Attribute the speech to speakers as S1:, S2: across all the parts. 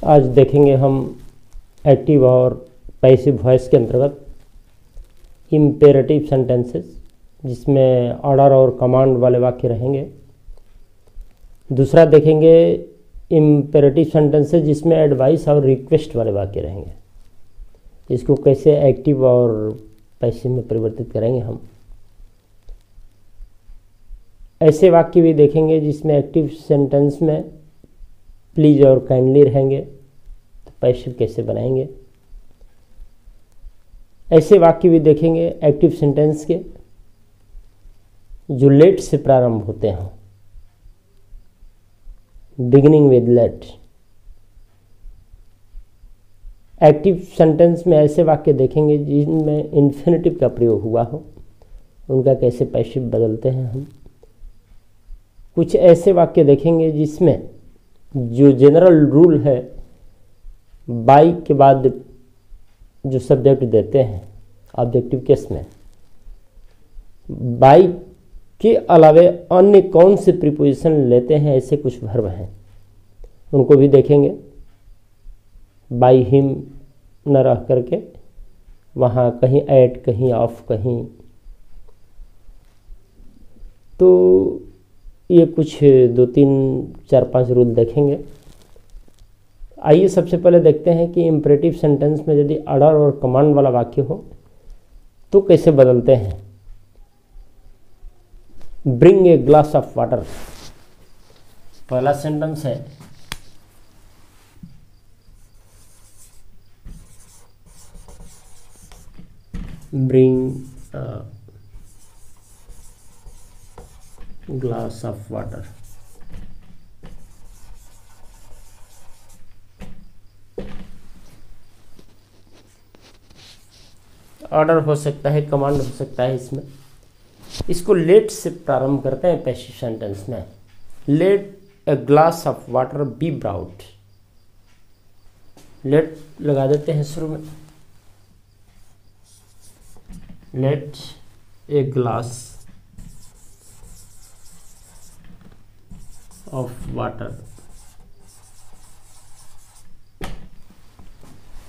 S1: आज देखेंगे हम एक्टिव और पैसिव वॉइस के अंतर्गत इम्पेरेटिव सेंटेंसेस, जिसमें ऑर्डर और कमांड वाले वाक्य रहेंगे। दूसरा देखेंगे इम्पेरेटिव सेंटेंसेस जिसमें एडवाइस और रिक्वेस्ट वाले वाक्य रहेंगे। इसको कैसे एक्टिव और पैसिव में परिवर्तित करेंगे हम। ऐसे वाक्य भी देखेंगे जिसमें एक्टिव सेंटेंस में प्लीज और काइंडली रहेंगे, तो पैसिव कैसे बनाएंगे। ऐसे वाक्य भी देखेंगे एक्टिव सेंटेंस के जो लेट से प्रारंभ होते हैं, beginning with let. Active sentence में ऐसे वाक्य देखेंगे जिनमें इन्फिनिटिव का प्रयोग हुआ हो, उनका कैसे पैसिव बदलते हैं हम। कुछ ऐसे वाक्य देखेंगे जिसमें जो जनरल रूल है बाई के बाद जो सब्जेक्ट देते हैं ऑब्जेक्टिव केस में, बाई के अलावे अन्य कौन से प्रीपोजिशन लेते हैं, ऐसे कुछ वर्ब हैं, उनको भी देखेंगे। बाई हिम न रह करके वहाँ कहीं एट, कहीं ऑफ, कहीं। तो ये कुछ 2, 3, 4, 5 रूल देखेंगे। आइए सबसे पहले देखते हैं कि इम्परेटिव सेंटेंस में यदि ऑर्डर और कमांड वाला वाक्य हो तो कैसे बदलते हैं। Bring a glass of water, पहला सेंटेंस है bring glass of water. Order हो सकता है, कमांड हो सकता है। इसको लेट से प्रारंभ करते हैं पैसिव सेंटेंस में। Let a glass of water be brought. Let लगा देते हैं शुरू में। Let a glass of water.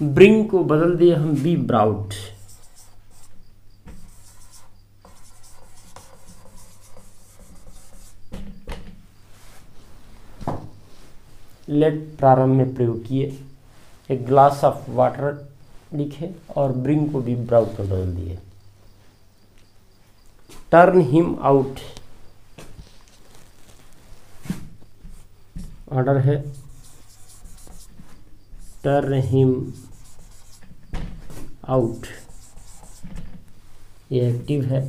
S1: Bring को बदल दिए हम बी ब्राउट। लेट प्रारंभ में प्रयोग किए, एक ग्लास ऑफ वाटर लिखे और ब्रिंग को बी ब्राउट पर बदल दिए। टर्न हिम आउट, ऑर्डर है टर्न हिम आउट, ये एक्टिव है।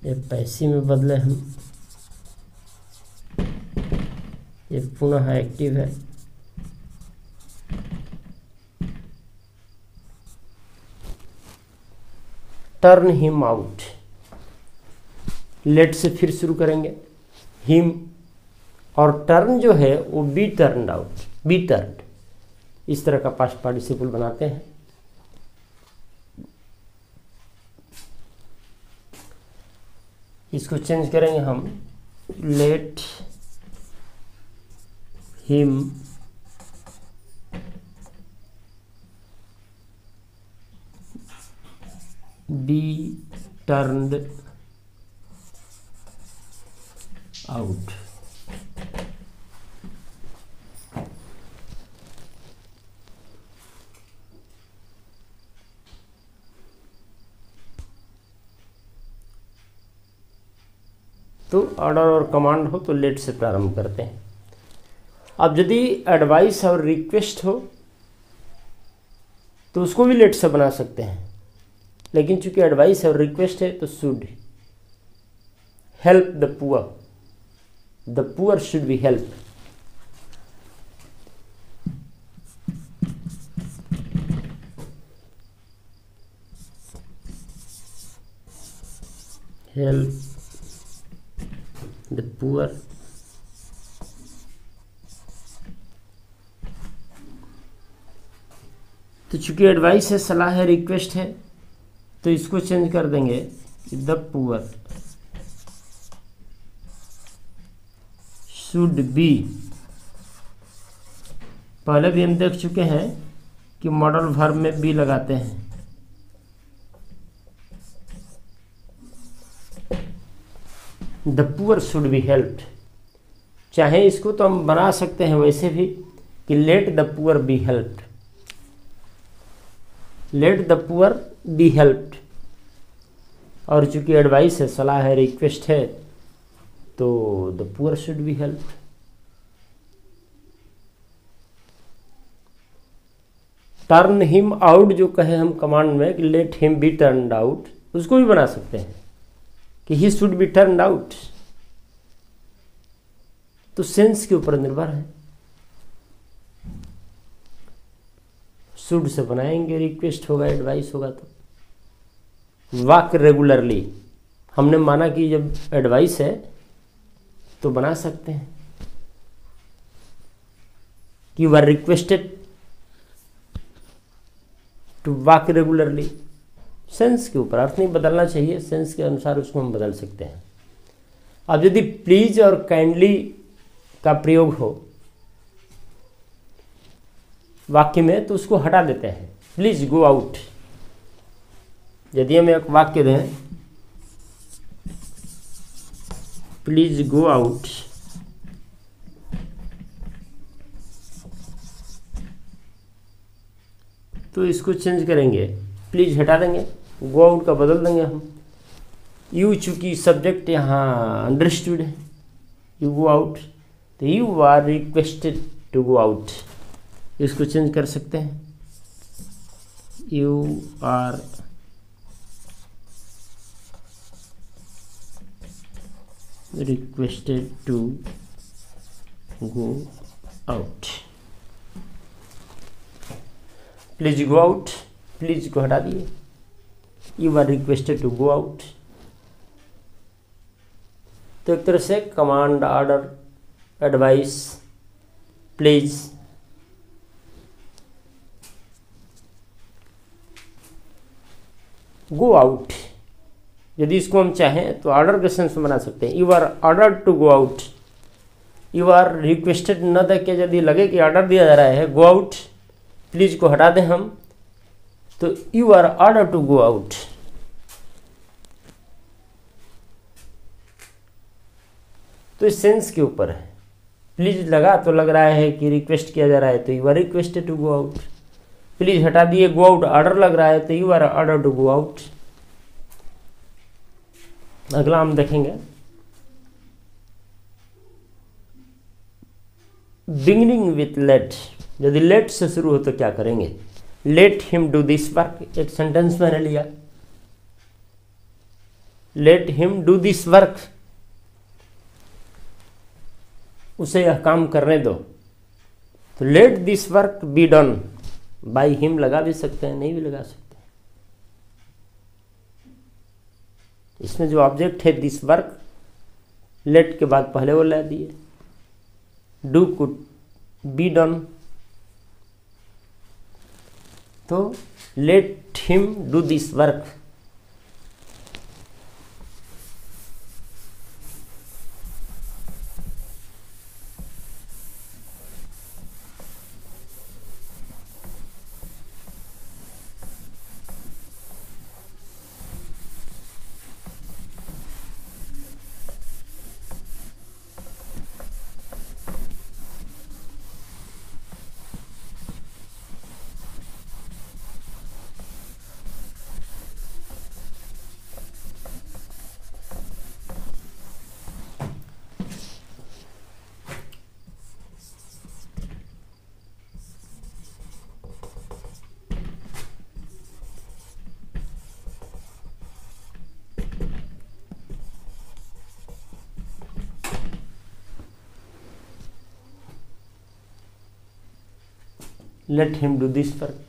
S1: ये पैसिव में बदले हम, ये पुनः एक्टिव है। टर्न हिम आउट, लेट से फिर शुरू करेंगे। हिम और टर्न जो है वो be turned out, be turned, इस तरह का पास्ट पार्टिसिपल बनाते हैं। इसको चेंज करेंगे हम, let him B turned out. तो ऑर्डर और कमांड हो तो लेट से प्रारंभ करते हैं। अब यदि एडवाइस और रिक्वेस्ट हो तो उसको भी लेट से बना सकते हैं, लेकिन चूंकि एडवाइस और रिक्वेस्ट है तो should help the poor should be help. Help the poor. तो चूंकि एडवाइस है, सलाह है, रिक्वेस्ट है, तो इसको चेंज कर देंगे द पुअर should be पहले भी हम देख चुके हैं कि मॉडल वर्ब में बी लगाते हैं। The poor should be helped, चाहे इसको तो हम बना सकते हैं वैसे भी कि let the poor be helped, let the poor be helped. और चूंकि एडवाइस है, सलाह है, रिक्वेस्ट है, तो the poor should be helped. Turn him out जो कहे हम कमांड में कि let him B turned out, उसको भी बना सकते हैं कि he should be turned out. तो सेंस के ऊपर निर्भर है। शुड से बनाएंगे, रिक्वेस्ट होगा, एडवाइस होगा। तो वाक रेगुलरली, हमने माना कि जब एडवाइस है तो बना सकते हैं कि you are requested to walk regularly. Sense के ऊपर, अर्थ नहीं बदलना चाहिए, सेंस के अनुसार उसको हम बदल सकते हैं। अब यदि प्लीज और काइंडली का प्रयोग हो वाक्य में तो उसको हटा देते हैं। प्लीज गो आउट, यदि हम एक वाक्य दें प्लीज गो आउट, तो इसको चेंज करेंगे, प्लीज हटा देंगे, गो आउट का बदल देंगे हम। यू चूंकि सब्जेक्ट यहाँ अंडरस्टूड है, यू गो आउट, तो you are requested to go out, इसको चेंज कर सकते हैं। You are requested to go out. Please go out, please को हटा दिए, you are requested to go out. तो एक तरह से command, order, advice, please, go out, यदि इसको हम चाहें तो ऑर्डर के सेंस में बना सकते हैं। You are order to go out, you are requested न दे के यदि लगे कि ऑर्डर दिया जा रहा है गो आउट, प्लीज को हटा दें हम, तो you are order to go out. तो इस सेंस के ऊपर है। प्लीज लगा तो लग रहा है कि रिक्वेस्ट किया जा रहा है, तो you are requested to go out. Please हटा दिए, गो आउट ऑर्डर लग रहा है, तो you are order to go out. अगला हम देखेंगे बिगिनिंग विथ लेट। यदि लेट से शुरू हो तो क्या करेंगे? Let him do this work, एक सेंटेंस मैंने लिया, let him do this work, उसे यह काम करने दो। तो let this work be done by him लगा भी सकते हैं, नहीं भी लगा सकते। इसमें जो ऑब्जेक्ट है दिस वर्क, लेट के बाद पहले वो ला दिए, डू कुड बी डन, तो let him do this work. Let him do this work,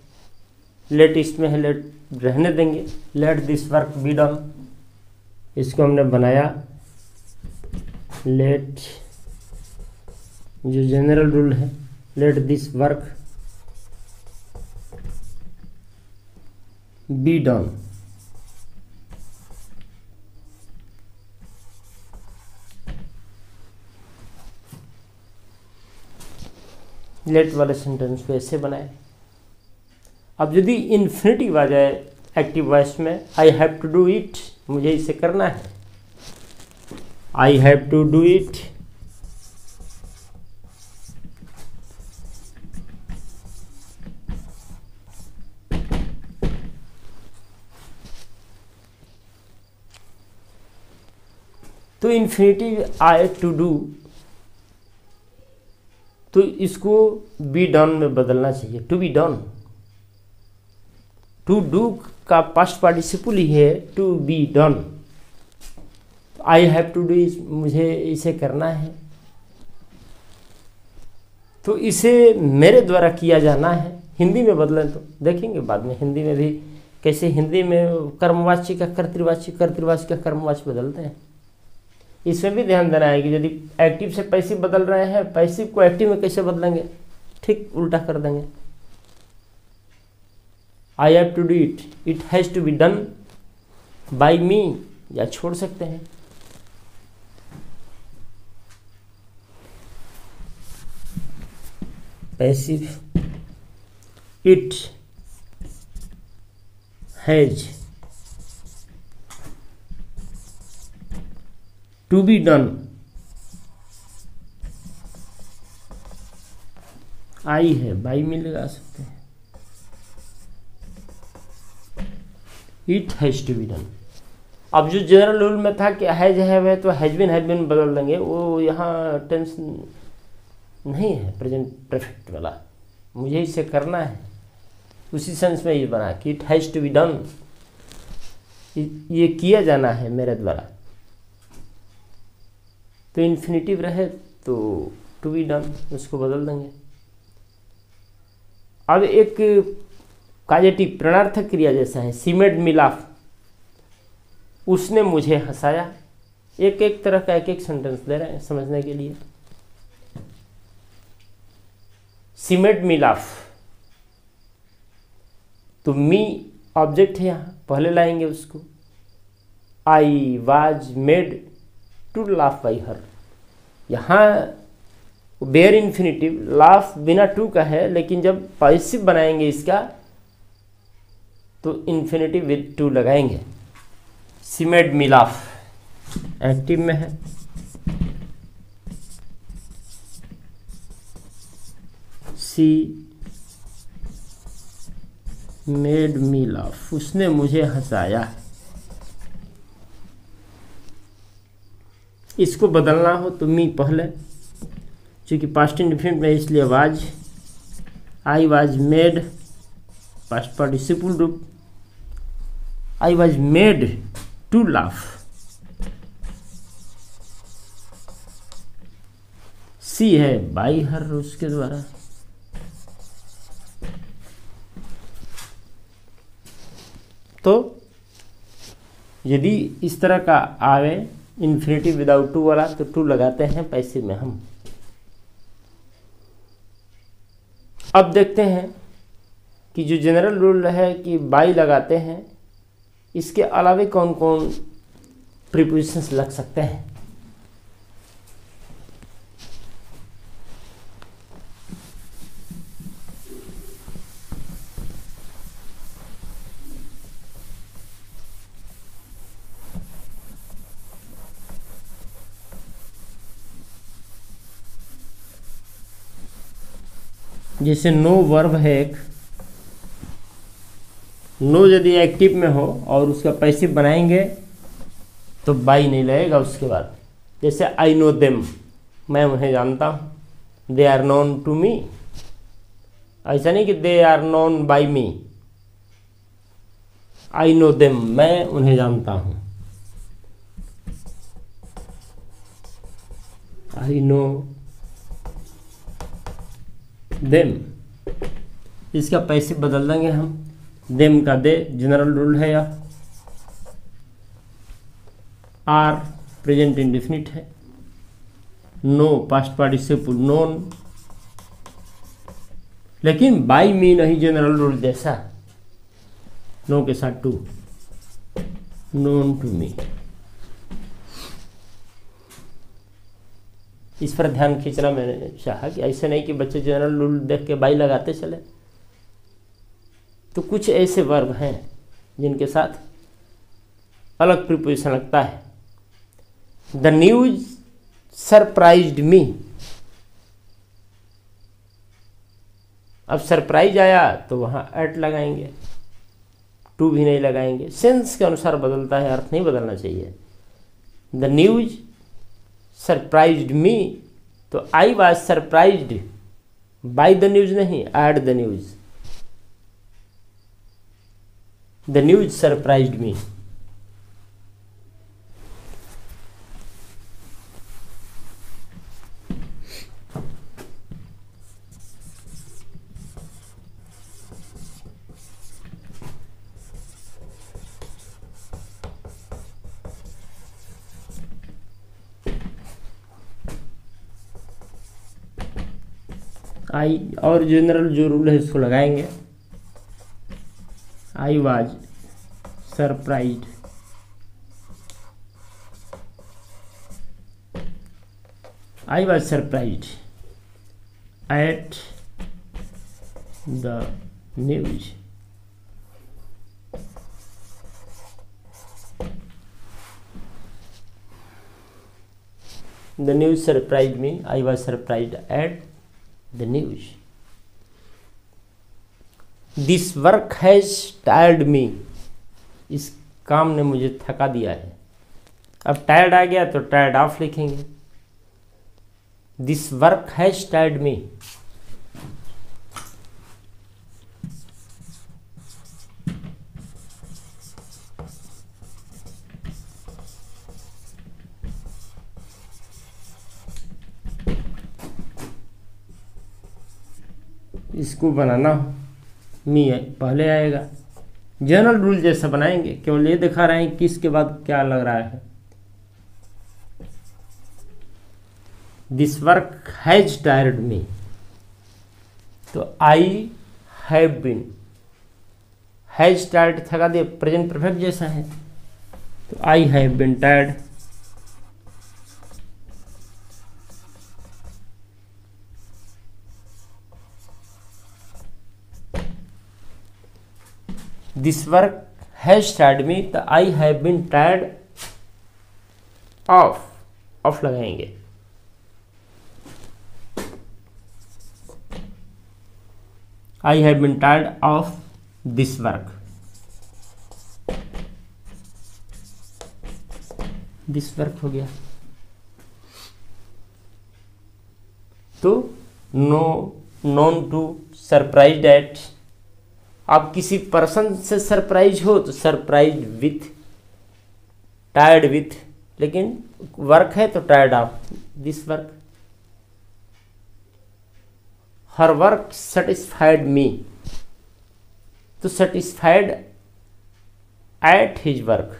S1: let इसमें है, लेट रहने देंगे, let this work be done, इसको हमने बनाया लेट, जो जनरल रूल है, let this work be done. Let वाले सेंटेंस को ऐसे बनाए। अब यदि इन्फिनिटिव आ जाए एक्टिव वॉइस में, I have to do it, मुझे इसे करना है, I have to do it, तो इन्फिनिटिव आई टू डू, तो इसको बी डन में बदलना चाहिए, to be done. To do का पास्ट पार्टिसिपल ही है to be done. I have to do, मुझे इसे करना है, तो इसे मेरे द्वारा किया जाना है। हिंदी में बदलें तो देखेंगे बाद में हिंदी में भी कैसे हिंदी में कर्मवाची का कर्तृवाची, कर्तृवाची का कर्मवाची बदलते हैं। इसमें भी ध्यान देना है कि यदि एक्टिव से पैसिव बदल रहे हैं, पैसिव को एक्टिव में कैसे बदलेंगे, ठीक उल्टा कर देंगे। I have to do it, it has to be done by me, या छोड़ सकते हैं। Passive, it has to be done, आई है बाई में लगा सकते हैं, it has to be done. अब जो जनरल रूल में था कि हैज है तो हैज बीन बदल देंगे, वो यहाँ टेंस नहीं है, प्रेजेंट परफेक्ट वाला, मुझे इसे करना है, उसी सेंस में ये बना कि it has to be done, ये किया जाना है मेरे द्वारा। तो इन्फिनिटिव रहे तो टू बी डन, उसको बदल देंगे। अब एक काजेटिव प्रणर्थक क्रिया जैसा है, सी मेड मी लाफ, उसने मुझे हंसाया। एक एक तरह का एक एक सेंटेंस दे रहे हैं समझने के लिए। सी मेड मी लाफ, तो मी ऑब्जेक्ट है यहाँ, पहले लाएंगे उसको। I was made to laugh by her, यहाँ बेयर इन्फिनिटिव, लाफ बिना टू का है, लेकिन जब पैसिव बनाएंगे इसका तो इन्फिनिटिव विद टू लगाएंगे। सी मेड मी लाफ एक्टिव में है, सी मेड मी लाफ, उसने मुझे हंसाया। इसको बदलना हो तो मी पहले, क्योंकि पास्ट इंडिफिनिट में इसलिए was, I was made past participle रूप, I was made to laugh. She है बाई हर, उसके द्वारा। तो यदि इस तरह का आवे इन्फिनिटिव विदाउट टू वाला, तो टू लगाते हैं पैसिव में हम। अब देखते हैं कि जो जनरल रूल है कि बाई लगाते हैं, इसके अलावे कौन कौन प्रीपोजिशंस लग सकते हैं। जैसे नो वर्ब है एक, नो यदि एक्टिव में हो और उसका पैसिव बनाएंगे तो बाई नहीं लगेगा उसके बाद। जैसे आई नो देम, मैं उन्हें जानता हूँ, they are known to me, ऐसा नहीं कि they are known by me. I know them, मैं उन्हें जानता हूँ, आई नो देम, इसका पैसिव बदल देंगे हम, देम का दे जनरल रूल है, या आर प्रेजेंट इंडेफिनिट है, नो पास्ट पार्टिसिपल नोन, लेकिन बाई मी नहीं जनरल रूल जैसा, नो के साथ टू, नोन टू मी। इस पर ध्यान खींचना मैंने चाहा कि ऐसे नहीं कि बच्चे जनरल रूल देख के बाई लगाते चले। तो कुछ ऐसे वर्ब हैं जिनके साथ अलग प्रीपोजिशन लगता है। द न्यूज सरप्राइज्ड मी। अब सरप्राइज आया तो वहां एट लगाएंगे, टू भी नहीं लगाएंगे। सेंस के अनुसार बदलता है, अर्थ नहीं बदलना चाहिए। द न्यूज सरप्राइज्ड मी, तो I was surprised by the news नहीं, at the news. The news surprised me. I और जनरल जो रूल है इसको लगाएंगे। I was surprised, I was surprised at the news. The news surprised me, I was surprised at the news. This work has tired me. इस काम ने मुझे थका दिया है। अब टायर्ड आ गया तो टायर्ड ऑफ लिखेंगे। This work has tired me. इसको बनाना मी पहले आएगा। जनरल रूल जैसा बनाएंगे, केवल ये दिखा रहे हैं कि इसके बाद क्या लग रहा है। This work has tired me, तो I have been. Has tired थका दे, प्रेजेंट परफेक्ट जैसा है, तो I have been tired. This work has tired me, तो I have been tired of लगाएंगे। I have been tired of this work. This work हो गया। तो नोन टू, सरप्राइज्ड एट। आप किसी पर्सन से सरप्राइज हो तो सरप्राइज विथ, टायर्ड विथ, लेकिन वर्क है तो tired of this work. Her work satisfied me, तो सेटिस्फाइड एट हिज वर्क।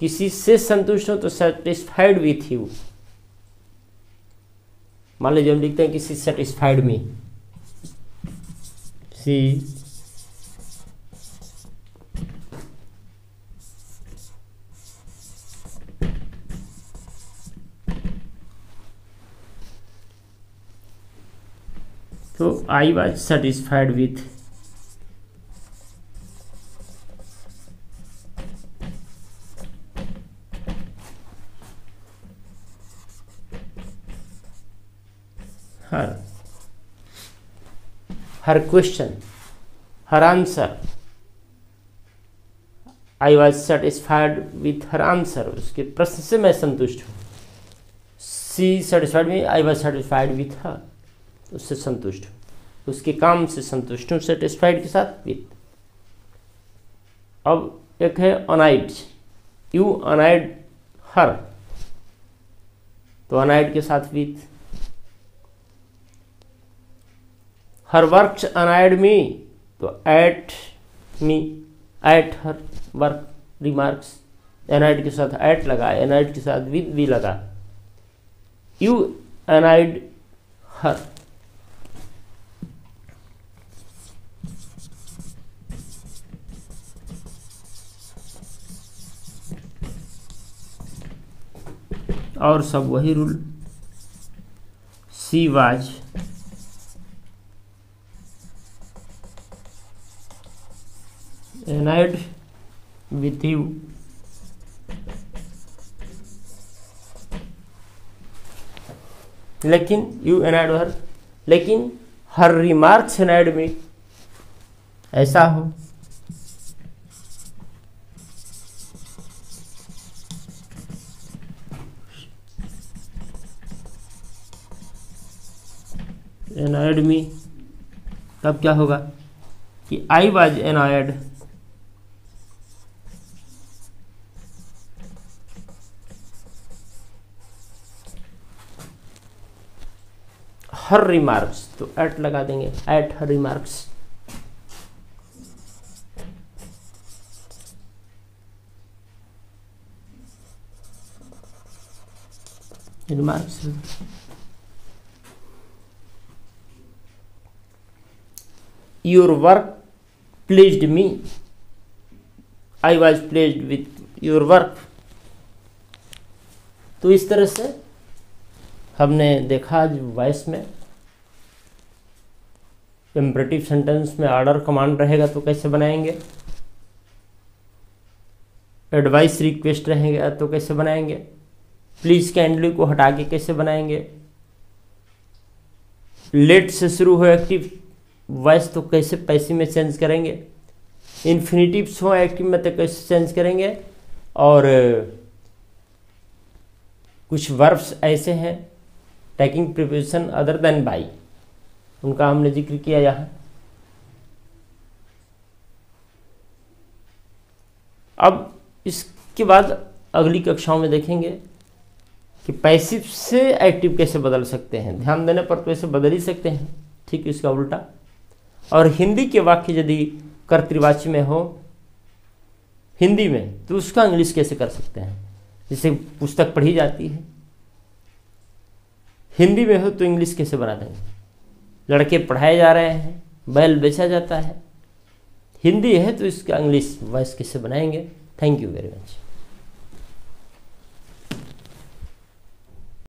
S1: किसी से संतुष्ट हो तो सेटिस्फाइड विथ यू। मान लीजिए हम लिखते हैं किसी सेटिस्फाइड मी, सी तो I was satisfied with. Her question, her answer. I was satisfied with her answer, उसके प्रश्न से मैं संतुष्ट हूँ। सी सेटिस्फाइड में, I was satisfied with her, उससे संतुष्ट हूँ, उसके काम से संतुष्ट हूँ, सेटिस्फाइड के साथ विथ। अब एक है अनाइड, यू अनाइड हर, तो अनाइड के साथ with. Her works annoyed me, तो at me, at her work remarks. Annoyed के साथ एट लगा, एनाइड के साथ विद भी लगा। You annoyed her. और सब वही rule. She was annoyed with you लेकिन यू एनाइड हर, लेकिन हर रिमार्क्स एनाइड में ऐसा हो एनाइड में, तब क्या होगा कि आई वाज एनाइड हर रिमार्क्स, तो एट लगा देंगे, at her remarks. Remarks your work pleased me, I was pleased with your work. तो इस तरह से हमने देखा आज वॉइस में इम्परेटिव सेंटेंस में ऑर्डर कमांड रहेगा तो कैसे बनाएंगे, एडवाइस रिक्वेस्ट रहेगा तो कैसे बनाएंगे, प्लीज काइंडली को हटा के कैसे बनाएंगे, लेट से शुरू हो एक्टिव वॉइस तो कैसे पैसिव में चेंज करेंगे, इन्फिनिटिव्स हो एक्टिव में तो कैसे चेंज करेंगे, और कुछ वर्ब्स ऐसे हैं taking preposition other than by, उनका हमने जिक्र किया यहाँ। अब इसके बाद अगली कक्षाओं में देखेंगे कि पैसिव से एक्टिव कैसे बदल सकते हैं। ध्यान देने पर तो ऐसे बदल ही सकते हैं, ठीक इसका उल्टा। और हिंदी के वाक्य यदि कर्तृवाची में हो हिंदी में तो उसका इंग्लिश कैसे कर सकते हैं, जैसे पुस्तक पढ़ी जाती है हिंदी में हो तो इंग्लिश कैसे बना देंगे, लड़के पढ़ाए जा रहे हैं, बैल बेचा जाता है, हिंदी है तो इसका इंग्लिश वॉइस कैसे बनाएंगे। Thank you very much.